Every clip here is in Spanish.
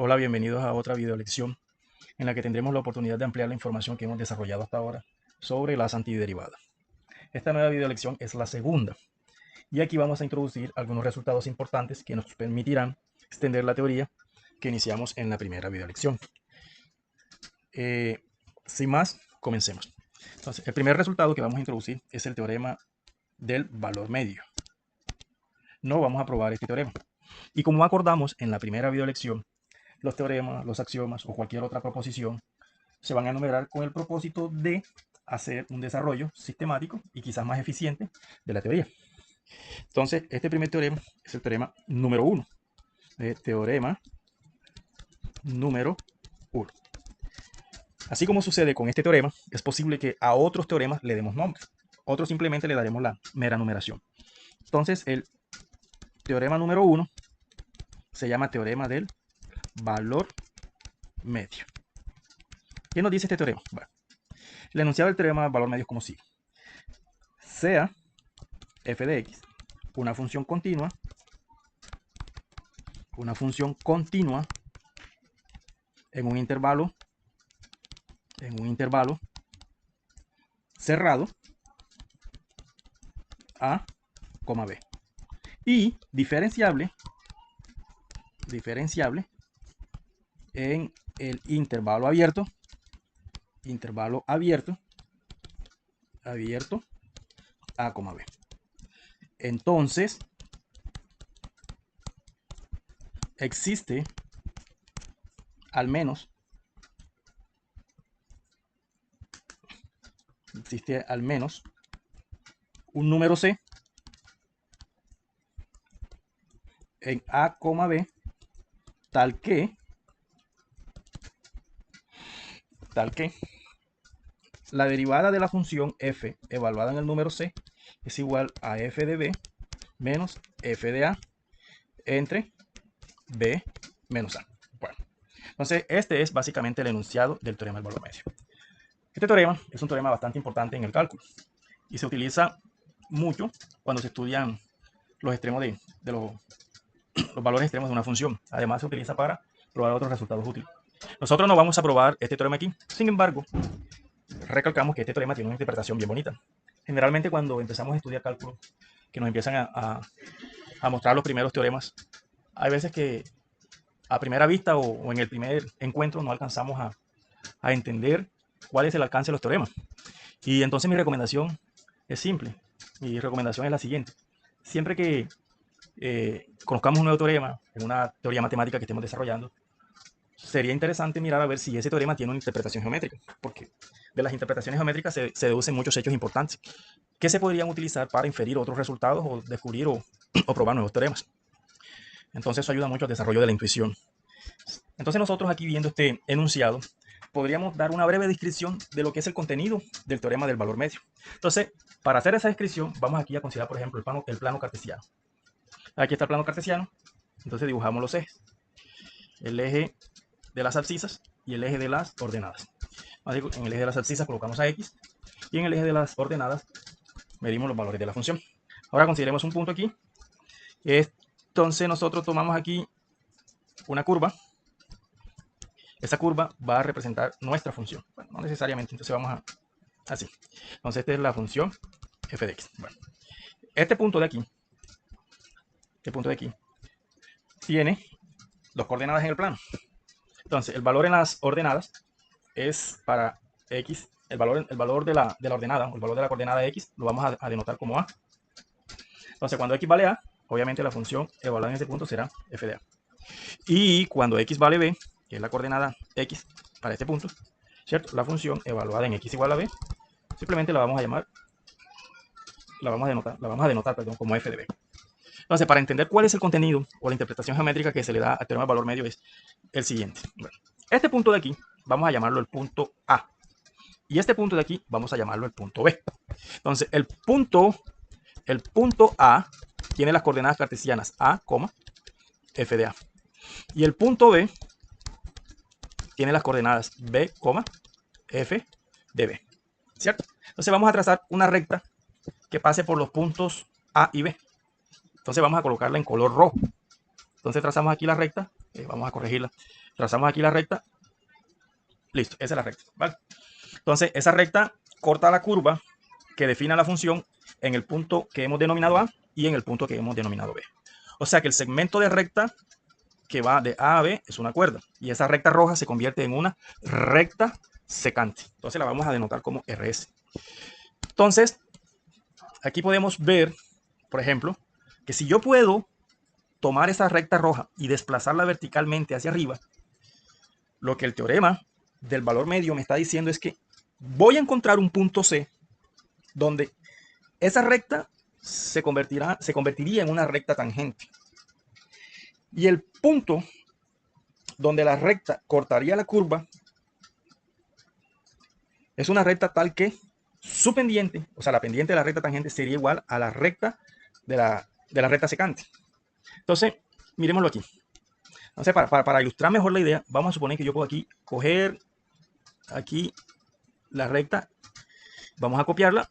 Hola, bienvenidos a otra video lección en la que tendremos la oportunidad de ampliar la información que hemos desarrollado hasta ahora sobre las antiderivadas. Esta nueva video lección es la segunda y aquí vamos a introducir algunos resultados importantes que nos permitirán extender la teoría que iniciamos en la primera video lección. Sin más, comencemos. Entonces, el primer resultado que vamos a introducir es el teorema del valor medio. No vamos a probar este teorema. Y como acordamos en la primera video lección, los teoremas, los axiomas o cualquier otra proposición se van a enumerar con el propósito de hacer un desarrollo sistemático y quizás más eficiente de la teoría. Entonces, este primer teorema es el teorema número 1. Teorema número 1. Así como sucede con este teorema, es posible que a otros teoremas le demos nombre. Otros simplemente le daremos la mera numeración. Entonces, el teorema número 1 se llama teorema del valor medio. ¿Qué nos dice este teorema? Bueno, el enunciado del teorema del valor medio es como sigue. Sea f de x una función continua en un intervalo cerrado a, b y diferenciable en el intervalo abierto a, b. Entonces existe al menos un número C en A, B, tal que la derivada de la función f evaluada en el número C es igual a f de b menos f de a entre b menos a. Bueno, entonces este es básicamente el enunciado del teorema del valor medio. Este teorema es un teorema bastante importante en el cálculo y se utiliza mucho cuando se estudian los extremos de los valores extremos de una función. Además se utiliza para probar otros resultados útiles. Nosotros no vamos a probar este teorema aquí. Sin embargo, recalcamos que este teorema tiene una interpretación bien bonita. Generalmente cuando empezamos a estudiar cálculo, que nos empiezan a mostrar los primeros teoremas, hay veces que a primera vista o en el primer encuentro no alcanzamos a entender cuál es el alcance de los teoremas. Y entonces mi recomendación es simple. Mi recomendación es la siguiente. Siempre que conozcamos un nuevo teorema en una teoría matemática que estemos desarrollando, sería interesante mirar a ver si ese teorema tiene una interpretación geométrica, porque de las interpretaciones geométricas se deducen muchos hechos importantes que se podrían utilizar para inferir otros resultados o descubrir o probar nuevos teoremas. Entonces eso ayuda mucho al desarrollo de la intuición. Entonces nosotros aquí viendo este enunciado podríamos dar una breve descripción de lo que es el contenido del teorema del valor medio. Entonces, para hacer esa descripción, vamos aquí a considerar, por ejemplo, el plano cartesiano. Aquí está el plano cartesiano, entonces dibujamos los ejes. El eje de las abscisas y el eje de las ordenadas. En el eje de las abscisas colocamos a x y en el eje de las ordenadas medimos los valores de la función. Ahora consideremos un punto aquí. Entonces nosotros tomamos aquí una curva. Esa curva va a representar nuestra función. Bueno, no necesariamente, entonces vamos a así. Entonces esta es la función f de x. Bueno, este punto de aquí tiene dos coordenadas en el plano. Entonces el valor en las ordenadas es para x, el valor de la ordenada, el valor de la coordenada x, lo vamos a denotar como a. Entonces cuando x vale a, obviamente la función evaluada en ese punto será f de a. Y cuando x vale b, que es la coordenada x para este punto, ¿cierto? La función evaluada en x igual a b, simplemente la vamos a llamar, la vamos a denotar como f de b. Entonces, para entender cuál es el contenido o la interpretación geométrica que se le da al teorema del valor medio es el siguiente. Bueno, este punto de aquí vamos a llamarlo el punto A. Y este punto de aquí vamos a llamarlo el punto B. Entonces, el punto A tiene las coordenadas cartesianas A, f de A. Y el punto B tiene las coordenadas B, f de B. ¿Cierto? Entonces vamos a trazar una recta que pase por los puntos A y B. Entonces vamos a colocarla en color rojo. Entonces trazamos aquí la recta Vamos a corregirla. Trazamos aquí la recta. Listo, esa es la recta, ¿vale? Entonces, esa recta corta la curva que define la función en el punto que hemos denominado A y en el punto que hemos denominado B. O sea que el segmento de recta que va de A a B es una cuerda. Y esa recta roja se convierte en una recta secante. Entonces la vamos a denotar como RS. Entonces, aquí podemos ver, por ejemplo, que si yo puedo tomar esa recta roja y desplazarla verticalmente hacia arriba, lo que el teorema del valor medio me está diciendo es que voy a encontrar un punto C donde esa recta se convertiría en una recta tangente. Y el punto donde la recta cortaría la curva es una recta tal que su pendiente, o sea, la pendiente de la recta tangente sería igual a la recta de la recta secante. Entonces, miremoslo aquí. Entonces, para ilustrar mejor la idea, vamos a suponer que yo puedo aquí coger aquí la recta, vamos a copiarla,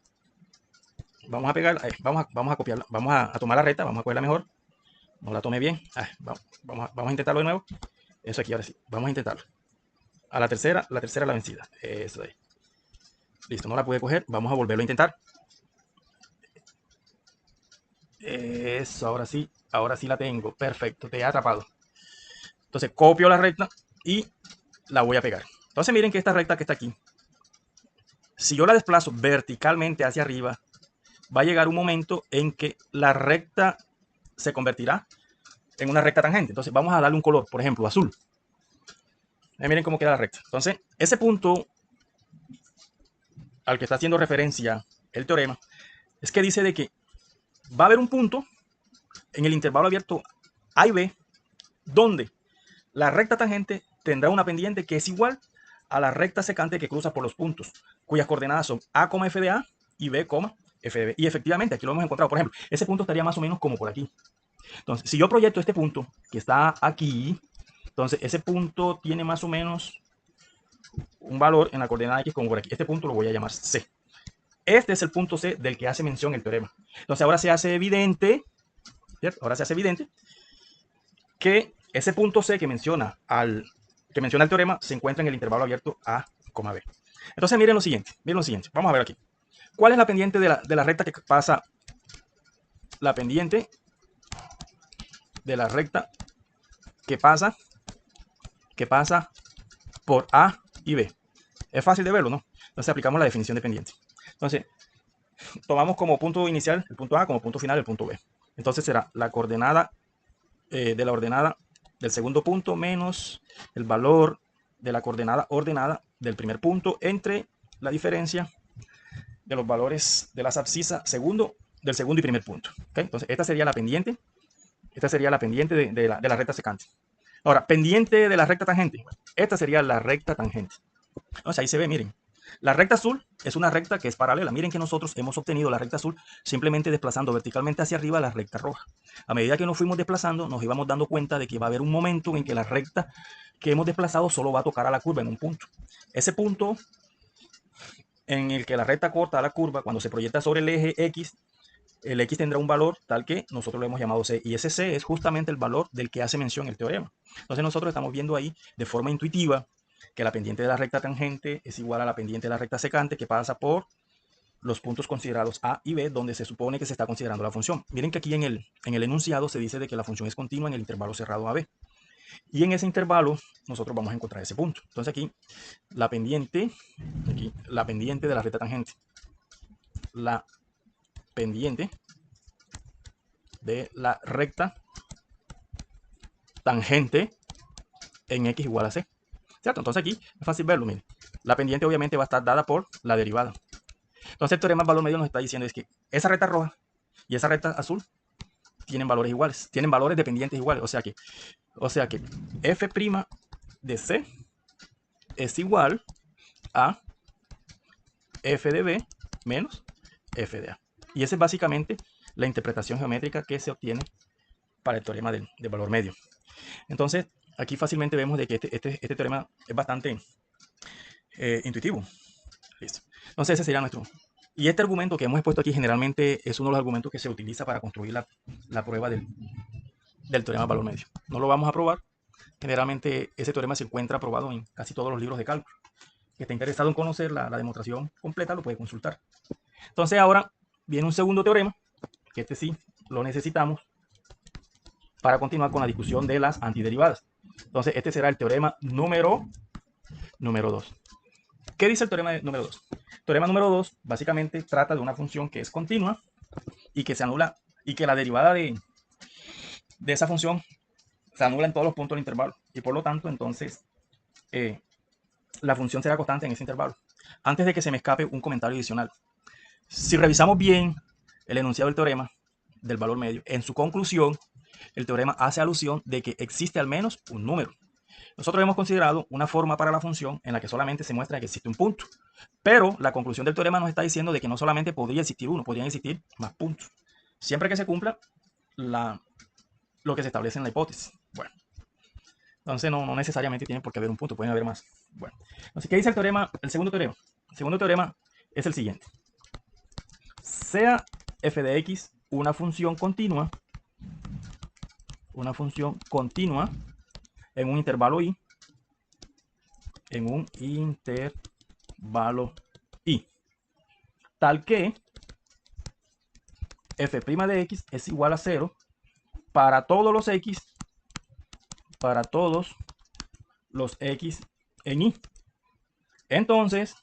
vamos a pegarla, vamos a copiarla, vamos a tomar la recta, vamos a cogerla mejor, no la tomé bien, vamos a intentarlo de nuevo, eso aquí, ahora sí, vamos a intentarlo. A la tercera la vencida, eso ahí. Listo, no la pude coger, vamos a volverlo a intentar. Eso, ahora sí la tengo, perfecto, te he atrapado. Entonces copio la recta y la voy a pegar. Entonces miren que esta recta que está aquí, si yo la desplazo verticalmente hacia arriba, va a llegar un momento en que la recta se convertirá en una recta tangente. Entonces vamos a darle un color, por ejemplo, azul. Miren cómo queda la recta. Entonces, ese punto al que está haciendo referencia el teorema es que dice de que va a haber un punto en el intervalo abierto A y B donde la recta tangente tendrá una pendiente que es igual a la recta secante que cruza por los puntos, cuyas coordenadas son A, F de A y B, F de B. Y efectivamente, aquí lo hemos encontrado. Por ejemplo, ese punto estaría más o menos como por aquí. Entonces, si yo proyecto este punto que está aquí, entonces ese punto tiene más o menos un valor en la coordenada X como por aquí. Este punto lo voy a llamar C. Este es el punto C del que hace mención el teorema. Entonces ahora se hace evidente, ¿cierto? Ahora se hace evidente que ese punto C que menciona el teorema se encuentra en el intervalo abierto A, B. Entonces miren lo siguiente, vamos a ver aquí. ¿Cuál es la pendiente de la recta que pasa? La pendiente de la recta que pasa por A y B. Es fácil de verlo, ¿no? Entonces aplicamos la definición de pendiente. Entonces, tomamos como punto inicial el punto A, como punto final el punto B. Entonces será la coordenada de la ordenada del segundo punto menos el valor de la coordenada ordenada del primer punto entre la diferencia de los valores de las abscisas del segundo y primer punto. ¿Okay? Entonces, esta sería la pendiente. Esta sería la pendiente de la recta secante. Ahora, pendiente de la recta tangente. Esta sería la recta tangente. O sea, ahí se ve, miren. La recta azul es una recta que es paralela. Miren que nosotros hemos obtenido la recta azul simplemente desplazando verticalmente hacia arriba la recta roja. A medida que nos fuimos desplazando, nos íbamos dando cuenta de que va a haber un momento en que la recta que hemos desplazado solo va a tocar a la curva en un punto. Ese punto en el que la recta corta a la curva, cuando se proyecta sobre el eje X, el X tendrá un valor tal que nosotros lo hemos llamado C. Y ese C es justamente el valor del que hace mención el teorema. Entonces nosotros estamos viendo ahí de forma intuitiva que la pendiente de la recta tangente es igual a la pendiente de la recta secante que pasa por los puntos considerados A y B, donde se supone que se está considerando la función. Miren que aquí en el enunciado se dice de que la función es continua en el intervalo cerrado AB. Y en ese intervalo nosotros vamos a encontrar ese punto. Entonces aquí la pendiente de la recta tangente. La pendiente de la recta tangente en X igual a C. ¿Cierto? Entonces aquí es fácil verlo, miren. La pendiente obviamente va a estar dada por la derivada. Entonces el teorema del valor medio nos está diciendo es que esa recta roja y esa recta azul tienen valores iguales, tienen valores dependientes iguales. O sea que f' de C es igual a f de B menos f de A. Y esa es básicamente la interpretación geométrica que se obtiene para el teorema del valor medio. Entonces, aquí fácilmente vemos de que este teorema es bastante intuitivo. Listo. Entonces, ese sería nuestro. Y este argumento que hemos expuesto aquí generalmente es uno de los argumentos que se utiliza para construir la prueba del teorema del valor medio. No lo vamos a probar, Generalmente ese teorema se encuentra aprobado en casi todos los libros de cálculo. Que esté interesado en conocer la demostración completa lo puede consultar. Entonces ahora viene un segundo teorema, que este sí lo necesitamos para continuar con la discusión de las antiderivadas. Entonces este será el teorema número 2. ¿Qué dice el teorema número 2? El teorema número 2 básicamente trata de una función que es continua y que se anula, y que la derivada de esa función se anula en todos los puntos del intervalo. Y por lo tanto, entonces, la función será constante en ese intervalo. Antes de que se me escape un comentario adicional. Si revisamos bien el enunciado del teorema del valor medio, en su conclusión, el teorema hace alusión de que existe al menos un número. Nosotros hemos considerado una forma para la función en la que solamente se muestra que existe un punto. Pero la conclusión del teorema nos está diciendo de que no solamente podría existir uno, podrían existir más puntos. Siempre que se cumpla lo que se establece en la hipótesis. Bueno, entonces no necesariamente tiene por qué haber un punto, pueden haber más. Bueno, entonces, ¿qué dice el teorema? El segundo teorema. El segundo teorema es el siguiente. Sea f de x una función continua en un intervalo i, tal que f' de x es igual a 0 para todos los x en i. Entonces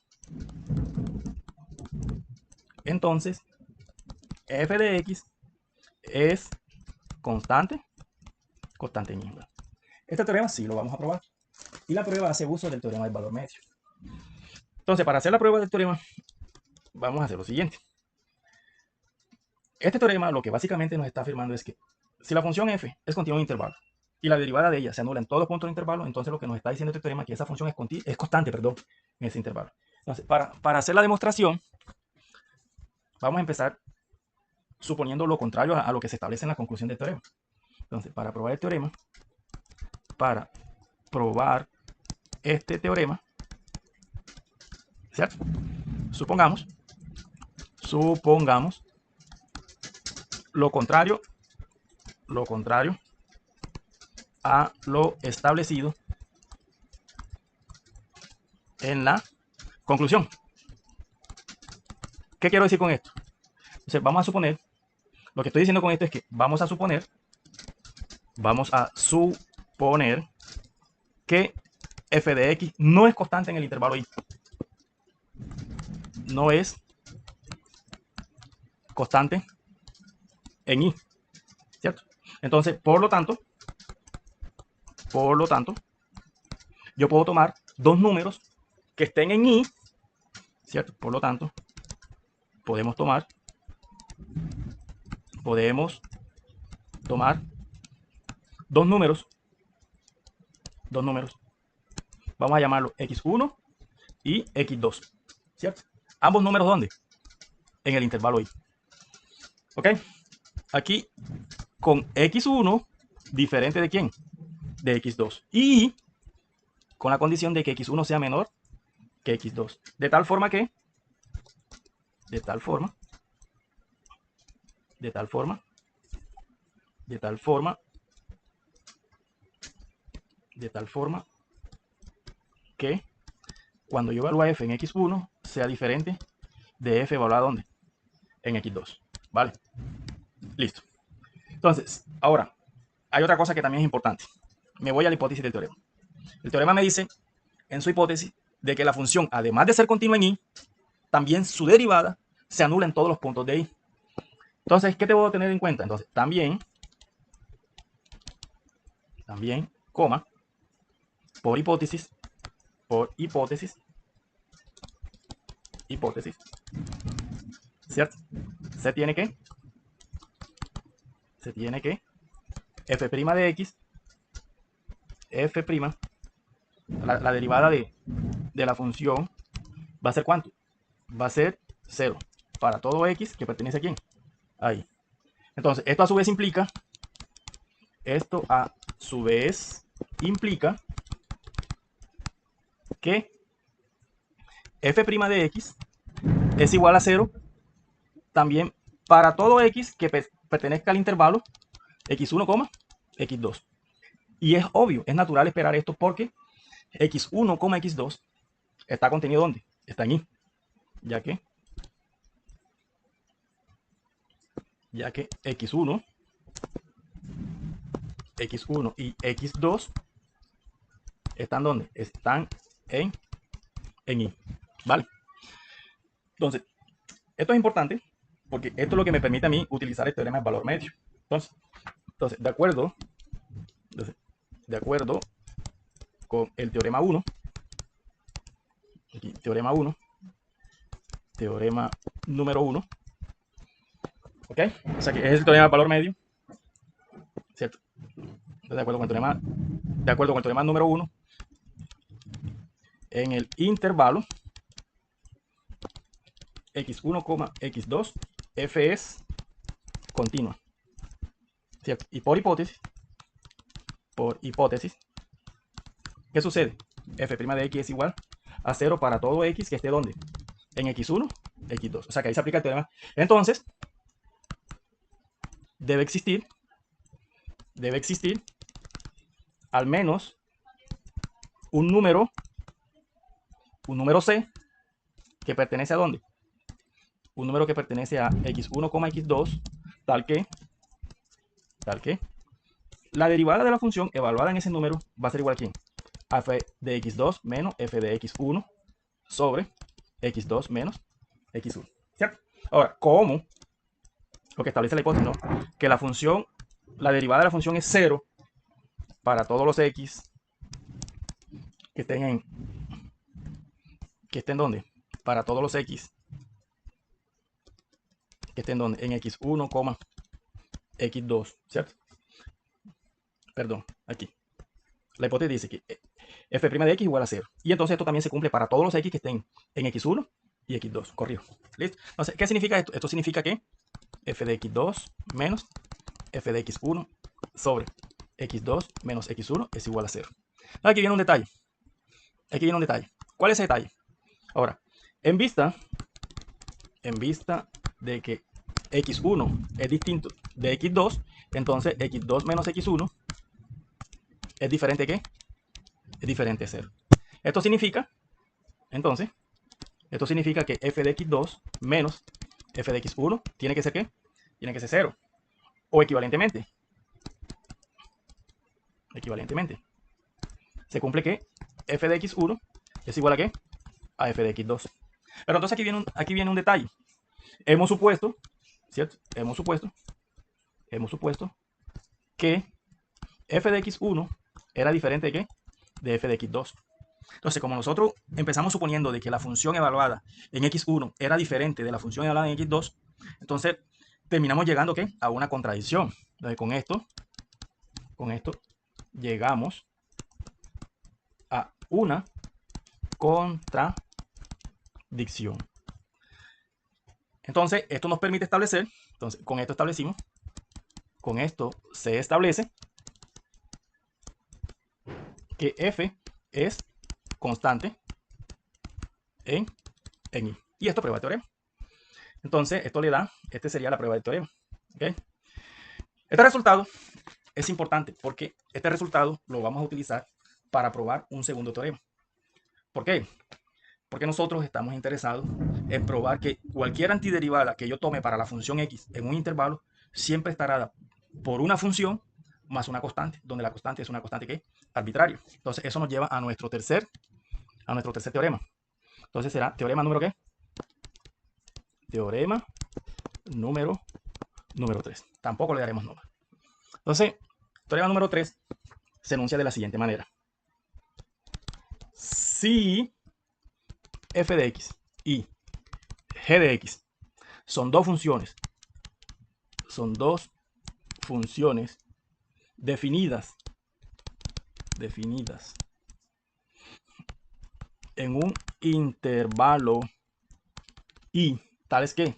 f de x es constante en i. Este teorema sí lo vamos a probar. Y la prueba hace uso del teorema del valor medio. Entonces, para hacer la prueba del teorema, vamos a hacer lo siguiente. Este teorema lo que básicamente nos está afirmando es que si la función f es continua en un intervalo y la derivada de ella se anula en todos los puntos del intervalo, entonces lo que nos está diciendo este teorema es que esa función es constante, en ese intervalo. Entonces, para hacer la demostración, vamos a empezar suponiendo lo contrario a lo que se establece en la conclusión del teorema. Entonces, para probar el teorema, para probar este teorema, ¿cierto? Supongamos lo contrario a lo establecido en la conclusión. ¿Qué quiero decir con esto? Entonces, vamos a suponer, lo que estoy diciendo con esto es que vamos a suponer que f de x no es constante en el intervalo i. No es constante en i, ¿cierto? Entonces, por lo tanto, yo puedo tomar dos números que estén en i, ¿cierto? Por lo tanto, podemos tomar dos números. Vamos a llamarlo x1 y x2, ¿cierto? Ambos números, ¿dónde? En el intervalo i. ¿Ok? Aquí, con x1, diferente de quién? De x2. Y con la condición de que x1 sea menor que x2. De tal forma que, que cuando yo evalúe f en x1 sea diferente de f evaluado ¿dónde? En x2. ¿Vale? Listo. Entonces, ahora, hay otra cosa que también es importante. Me voy a la hipótesis del teorema. El teorema me dice, en su hipótesis, de que la función, además de ser continua en i, también su derivada se anula en todos los puntos de i. Entonces, ¿qué debo tener en cuenta? Entonces, también, coma, por hipótesis, ¿cierto? Se tiene que f' de x, la derivada de la función va a ser ¿cuánto? Va a ser 0 para todo x que pertenece a quién? Ahí. Entonces, esto a su vez implica que f' de x es igual a 0 también para todo x que pertenezca al intervalo x1, x2. Y es obvio, es natural esperar esto porque x1, x2 está contenido ¿dónde? Está en y, ya que x1 y x2 están ¿dónde? Están en y, ¿vale? Entonces, esto es importante porque esto es lo que me permite a mí utilizar el teorema del valor medio. Entonces de acuerdo con el teorema 1, aquí, teorema número 1, ¿ok? O sea que es el teorema del valor medio, ¿cierto? Entonces, de acuerdo con el teorema número 1, en el intervalo x1, x2, f es continua, ¿cierto? Y por hipótesis, ¿qué sucede? F' de x es igual a 0 para todo x que esté ¿dónde? En x1, x2. O sea que ahí se aplica el teorema. Entonces, debe existir al menos un número C que pertenece a ¿dónde? Un número que pertenece a x1, x2, tal que la derivada de la función evaluada en ese número va a ser igual a ¿quién? A f de x2 menos f de x1 sobre x2 menos x1, ¿cierto? Ahora, ¿cómo? Lo que establece la hipótesis, ¿no? Que la derivada de la función es 0 para todos los x que estén ¿dónde? Para todos los x que estén ¿dónde? En x1, x2, ¿cierto? Perdón, aquí. La hipótesis dice que f' de x igual a 0. Y entonces esto también se cumple para todos los x que estén en x1 y x2. Corrijo. ¿Listo? Entonces, ¿qué significa esto? Esto significa que f de x2 menos f de x1 sobre x2 menos x1 es igual a 0. Aquí viene un detalle. ¿Cuál es ese detalle? Ahora, en vista de que x1 es distinto de x2, entonces x2 menos x1 es diferente ¿a qué? Es diferente a 0. Esto significa que f de x2 menos f de x1 tiene que ser ¿qué? Tiene que ser 0. O equivalentemente, se cumple que f de x1 es igual a ¿qué? A f de x2. Pero entonces aquí viene un detalle. Hemos supuesto, ¿cierto? Hemos supuesto que f de x1 era diferente de ¿qué? De f de x2. Entonces, como nosotros empezamos suponiendo de que la función evaluada en x1 era diferente de la función evaluada en x2, entonces terminamos llegando ¿qué? A una contradicción. Entonces, con esto llegamos a una contradicción. Entonces, esto nos permite establecer, entonces con esto se establece que f es constante en y. Y esto prueba el teorema. Entonces, este sería la prueba del teorema. ¿Okay? Este resultado es importante porque este resultado lo vamos a utilizar para probar un segundo teorema. ¿Por qué? Porque nosotros estamos interesados en probar que cualquier antiderivada que yo tome para la función x en un intervalo siempre estará dada por una función más una constante, donde la constante es una constante que arbitraria. Entonces eso nos lleva a nuestro tercer teorema. Entonces será teorema número ¿qué? Teorema número 3. Tampoco le daremos nombre. Entonces, teorema número 3 se enuncia de la siguiente manera. Si f de x y g de x son dos funciones definidas en un intervalo y tales que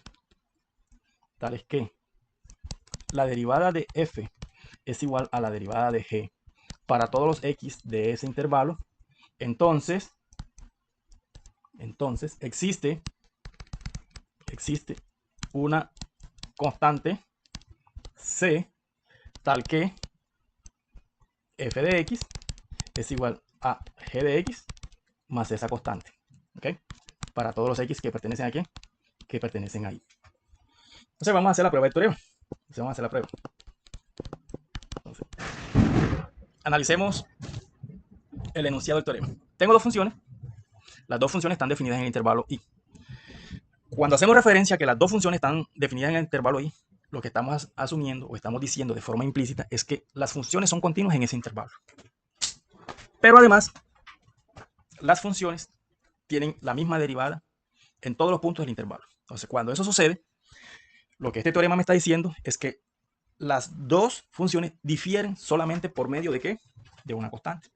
la derivada de f es igual a la derivada de g para todos los x de ese intervalo, entonces existe una constante c tal que f de x es igual a g de x más esa constante. ¿Ok? Para todos los x que pertenecen a ¿qué? Que pertenecen ahí. Entonces vamos a hacer la prueba del teorema. Entonces vamos a hacer la prueba. Entonces, analicemos el enunciado del teorema. Tengo dos funciones. Las dos funciones están definidas en el intervalo i. Cuando hacemos referencia a que las dos funciones están definidas en el intervalo i, lo que estamos asumiendo o estamos diciendo de forma implícita es que las funciones son continuas en ese intervalo. Pero además, las funciones tienen la misma derivada en todos los puntos del intervalo. Entonces, cuando eso sucede, lo que este teorema me está diciendo es que las dos funciones difieren solamente por medio de ¿qué? De una constante.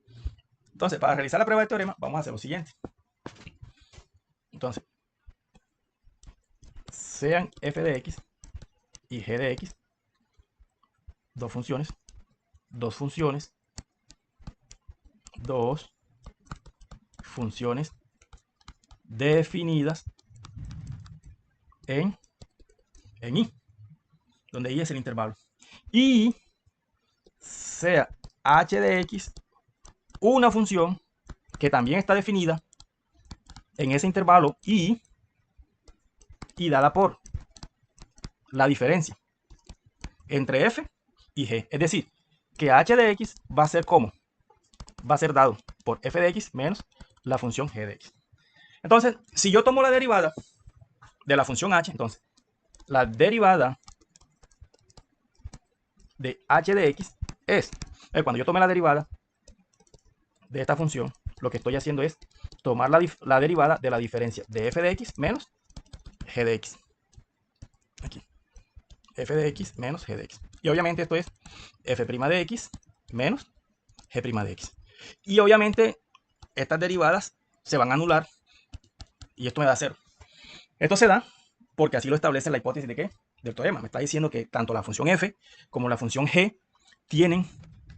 Entonces, para realizar la prueba del teorema, vamos a hacer lo siguiente. Entonces, sean f de x y g de x dos funciones definidas en i, donde i es el intervalo, y sea h de x una función que también está definida en ese intervalo y dada por la diferencia entre f y g. Es decir, que h de x va a ser como, va a ser dado por f de x menos la función g de x. Entonces, si yo tomo la derivada de la función h, entonces la derivada de h de x es, cuando yo tome la derivada de esta función, lo que estoy haciendo es tomar la derivada de la diferencia de f de x menos g de x. Aquí, f de x menos g de x. Y obviamente esto es f' de x menos g' de x. Y obviamente estas derivadas se van a anular y esto me da 0. Esto se da porque así lo establece la hipótesis de ¿qué? Del teorema. Me está diciendo que tanto la función f como la función g tienen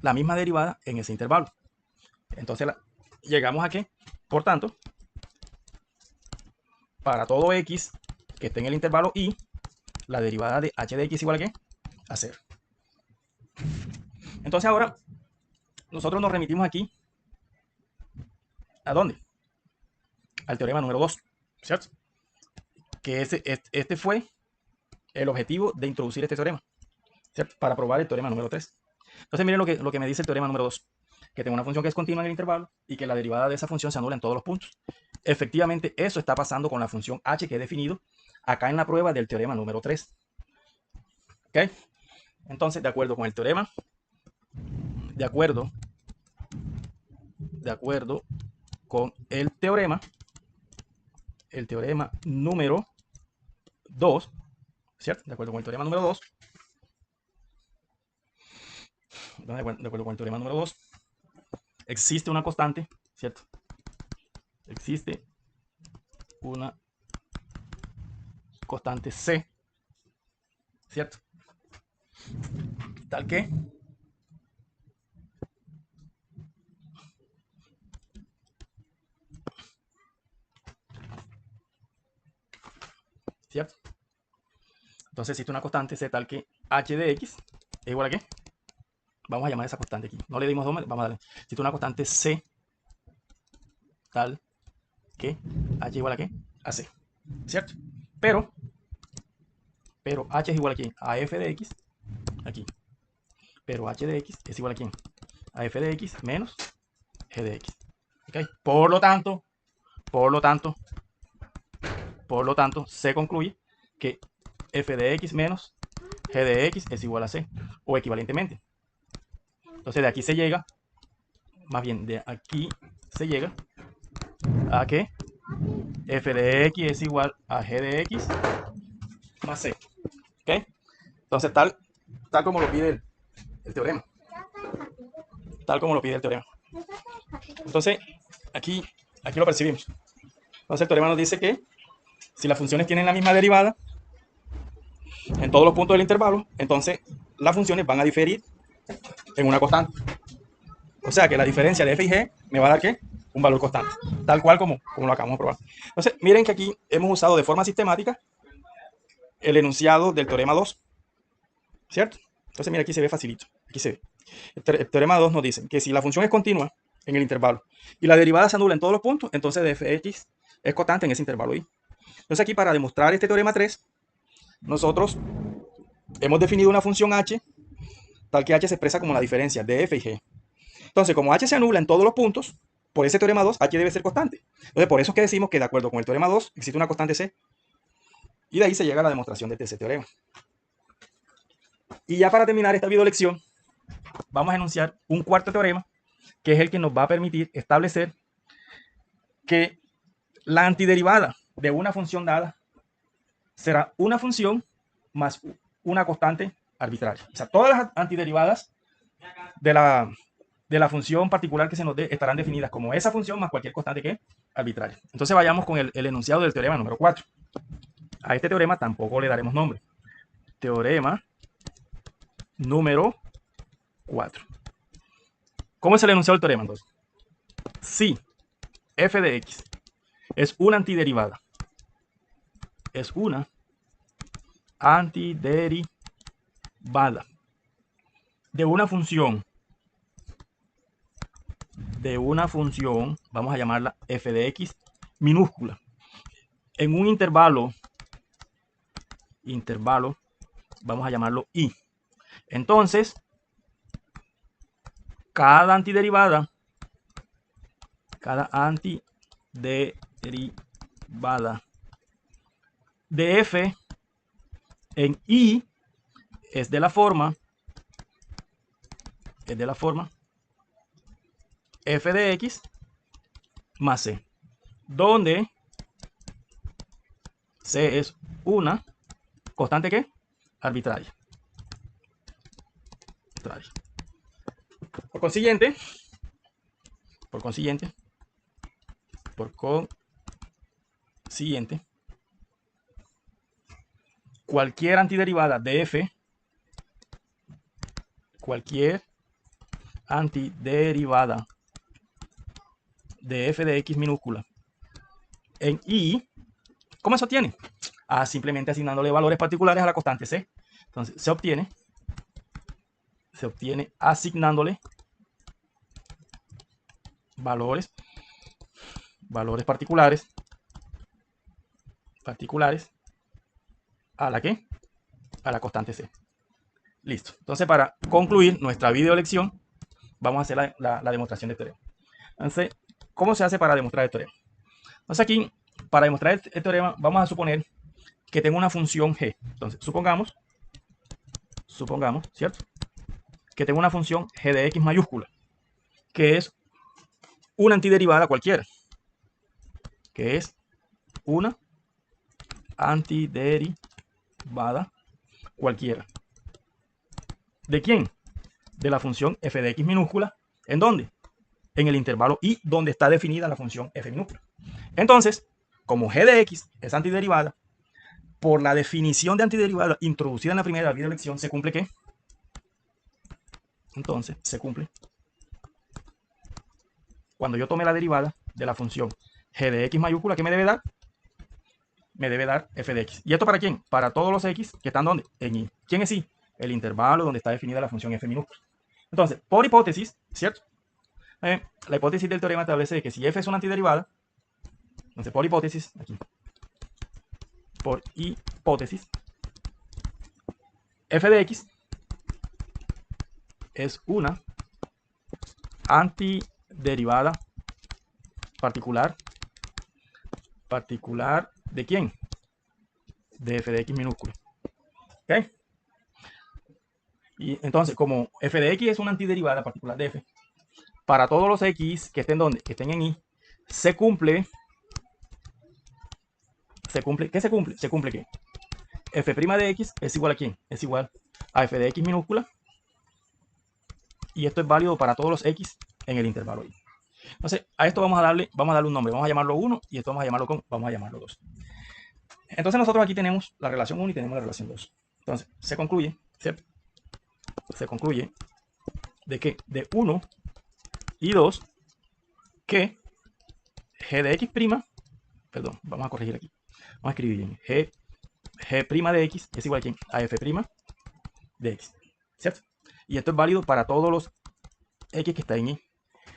la misma derivada en ese intervalo. Entonces llegamos a que, por tanto, para todo x que esté en el intervalo i, la derivada de h de x igual a ¿qué? A 0. Entonces ahora nosotros nos remitimos aquí, ¿a dónde? Al teorema número 2, ¿cierto? Que este fue el objetivo de introducir este teorema, ¿cierto? Para probar el teorema número 3. Entonces miren lo que me dice el teorema número 2, que tengo una función que es continua en el intervalo y que la derivada de esa función se anula en todos los puntos. Efectivamente, eso está pasando con la función h que he definido acá en la prueba del teorema número 3. ¿Ok? Entonces, de acuerdo con el teorema, de acuerdo con el teorema número 2, ¿cierto? De acuerdo con el teorema número 2, de acuerdo con el teorema número 2, existe una constante, ¿cierto? Existe una constante C, ¿cierto? Tal que ¿cierto? Entonces existe una constante C tal que h de x es igual a ¿qué? Vamos a llamar esa constante aquí. No le dimos nombre, vamos a darle. Existe una constante C tal que h es igual a ¿qué? A C, ¿cierto? Pero h es igual a ¿quién? A f de x aquí. Pero h de x es igual a ¿quién? A f de x menos g de x. ¿Okay? Por lo tanto, se concluye que f de x menos g de x es igual a c, o equivalentemente. Entonces de aquí se llega, más bien de aquí se llega a que f de x es igual a g de x más c. ¿Ok? Entonces tal como lo pide el teorema. Tal como lo pide el teorema. Entonces aquí lo percibimos. Entonces el teorema nos dice que si las funciones tienen la misma derivada en todos los puntos del intervalo, entonces las funciones van a diferir en una constante. O sea que la diferencia de f y g me va a dar ¿qué? Un valor constante, tal cual como lo acabamos de probar. Entonces miren que aquí hemos usado de forma sistemática el enunciado del teorema 2, ¿cierto? Entonces mira, aquí se ve facilito, aquí se ve. El teorema 2 nos dice que si la función es continua en el intervalo y la derivada se anula en todos los puntos, entonces dfx es constante en ese intervalo y. Entonces aquí para demostrar este teorema 3, nosotros hemos definido una función h, tal que h se expresa como la diferencia de f y g. Entonces, como h se anula en todos los puntos, por ese teorema 2, h debe ser constante. Entonces, por eso es que decimos que de acuerdo con el teorema 2, existe una constante c. Y de ahí se llega a la demostración de ese teorema. Y ya para terminar esta video lección, vamos a enunciar un cuarto teorema, que es el que nos va a permitir establecer que la antiderivada de una función dada será una función más una constante arbitraria. O sea, todas las antiderivadas de la función particular que se nos dé estarán definidas como esa función más cualquier constante que arbitraria. Entonces vayamos con el enunciado del teorema número 4. A este teorema tampoco le daremos nombre. Teorema número 4. ¿Cómo es el enunciado del teorema entonces? Si f de x es una antiderivada, es una antiderivada de una función, vamos a llamarla f de x minúscula, en un intervalo, vamos a llamarlo i. Entonces, cada antiderivada de f en i es de la forma f de x más c, donde c es una constante ¿qué? Arbitraria. Por consiguiente, cualquier antiderivada de f, de x minúscula en i, ¿cómo se obtiene? Simplemente asignándole valores particulares a la constante c. Entonces se obtiene asignándole valores particulares a la ¿qué? A la constante c. Listo. Entonces, para concluir nuestra video lección, vamos a hacer la demostración del teorema. Entonces, ¿cómo se hace para demostrar el teorema? Entonces aquí, para demostrar el teorema, vamos a suponer que tengo una función g. Entonces, supongamos, ¿cierto? Que tengo una función g de x mayúscula, que es una antiderivada cualquiera. ¿De quién? De la función f de x minúscula. ¿En dónde? En el intervalo i, donde está definida la función f minúscula. Entonces, como g de x es antiderivada, por la definición de antiderivada introducida en la primera video lección, ¿se cumple qué? Entonces, se cumple cuando yo tome la derivada de la función g de x mayúscula, ¿qué me debe dar? Me debe dar f de x. ¿Y esto para quién? Para todos los x que están ¿dónde? En i. ¿Quién es i? El intervalo donde está definida la función f minúscula. Entonces, por hipótesis, ¿cierto? La hipótesis del teorema establece que si f es una antiderivada, entonces por hipótesis, f de x es una antiderivada particular ¿de quién? De f de x minúscula. ¿Ok? Y entonces, como f de x es una antiderivada particular de f, para todos los x que estén ¿dónde? Que estén en i, se cumple, ¿qué se cumple? Se cumple que f' de x es igual a ¿quién? Es igual a f de x minúscula, y esto es válido para todos los x en el intervalo i. Entonces, a esto vamos a darle un nombre, vamos a llamarlo 1, y esto vamos a llamarlo 2. Entonces nosotros aquí tenemos la relación 1 y tenemos la relación 2. Entonces, se concluye, ¿cierto? Se concluye de que de 1 y 2, que g de x', perdón, vamos a corregir aquí, vamos a escribir bien, g' de x es igual a ¿quién? A f' de x, ¿cierto? Y esto es válido para todos los x que están en y.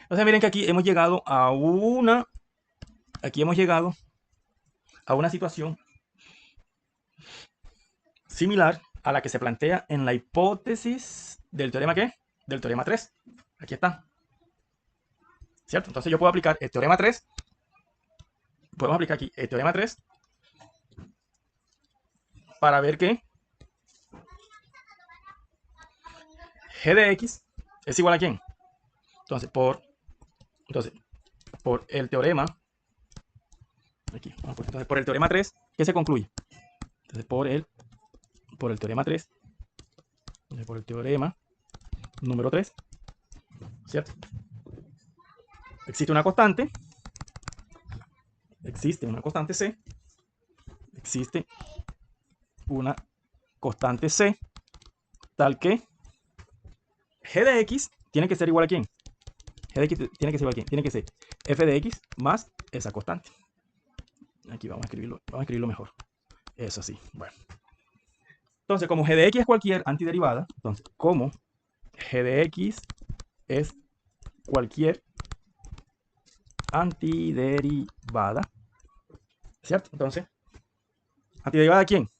Entonces miren que aquí hemos llegado a una situación similar a la que se plantea en la hipótesis del teorema ¿qué? Del teorema 3. Aquí está. ¿Cierto? Entonces yo puedo aplicar el teorema 3. Podemos aplicar aquí el teorema 3 para ver que g de x es igual a ¿quién? Entonces, por el teorema, aquí, entonces, por el teorema 3, ¿qué se concluye? Entonces, por el teorema 3, por el teorema número 3, ¿cierto? Existe una constante C, existe una constante C, tal que g de x tiene que ser igual a ¿quién? G de x tiene que ser igual a ¿quién? Tiene que ser f de x más esa constante. Aquí vamos a escribirlo mejor. Eso sí, bueno. Entonces, como g de x es cualquier antiderivada, entonces, como g de x es cualquier antiderivada, ¿cierto? Entonces, ¿antiderivada de quién?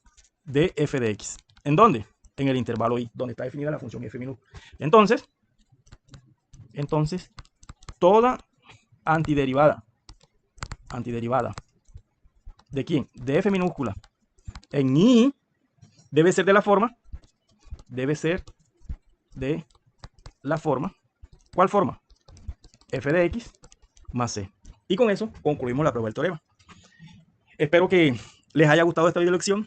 De f de x. ¿En dónde? En el intervalo y, donde está definida la función f minúscula. Entonces, toda antiderivada ¿de quién? De f minúscula en y debe ser de la forma, ¿cuál forma? F de x más c. Y con eso concluimos la prueba del teorema. Espero que les haya gustado esta video lección.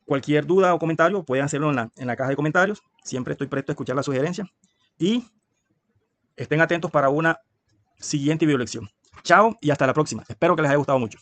Cualquier duda o comentario pueden hacerlo en la caja de comentarios. Siempre estoy presto a escuchar las sugerencias. Y estén atentos para una siguiente video lección. Chao y hasta la próxima. Espero que les haya gustado mucho.